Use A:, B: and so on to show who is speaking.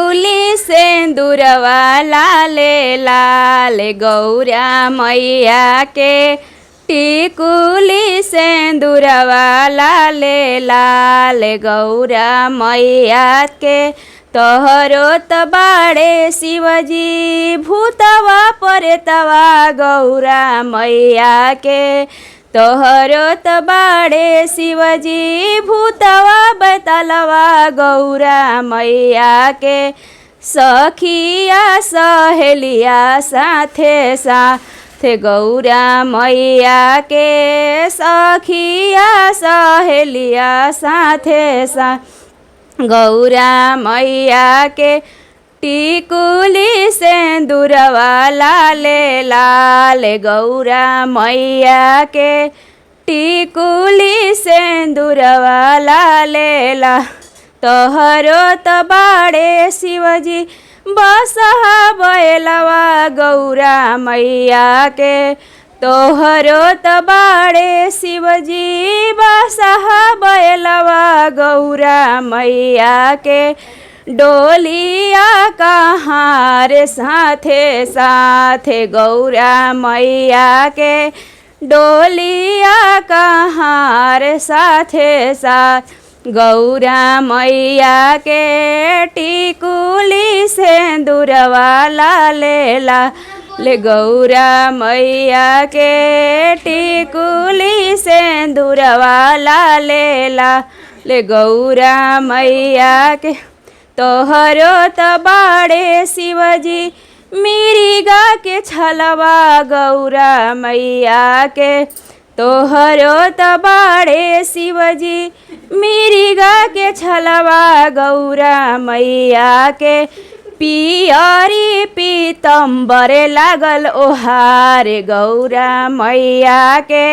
A: कुली सिंदूरवा लाले लाल गौरा मैया के टिकुली सिंदूरवा लाले लाल गौरा मैया के तोहरो त बाड़े शिवजी भूतवा परेतवा गौरा मैया के तोहरो त बाड़े शिवजी भूतवा बैतलवा गौरा मैया के सखिया सहेलिया साथे साथे गौरा मैया के सखिया सहेलिया साथे साथ गौरा मैया के टिकुली सिंदूरवा लाले लाल गौरा मैया के टिकुली सिंदूरवा लाले लाल तोहरो त बाड़े शिवजी बसहा बैलवा गौरा मैया के तोहरो त बाड़े शिवजी बसहा बैलवा गौरा मैया के डोलिया कहाँ रे साथे साथे गौरा मैया के डोलिया कहाँ रे साथे साथ गौरा मैया के टिकुली सिंदूरवा लाले लाल गौरा मैया के टिकुली सिंदूरवा लाले लाल गौरा मैया के तोहरो त बाड़े शिवजी मिरिगा के छलवा गौरा मैया के तोहरो त बाड़े शिवजी मिरिगा के छलवा गौरा मैया के पियरी पीतम्बर लागल ओहार गौरा मैया के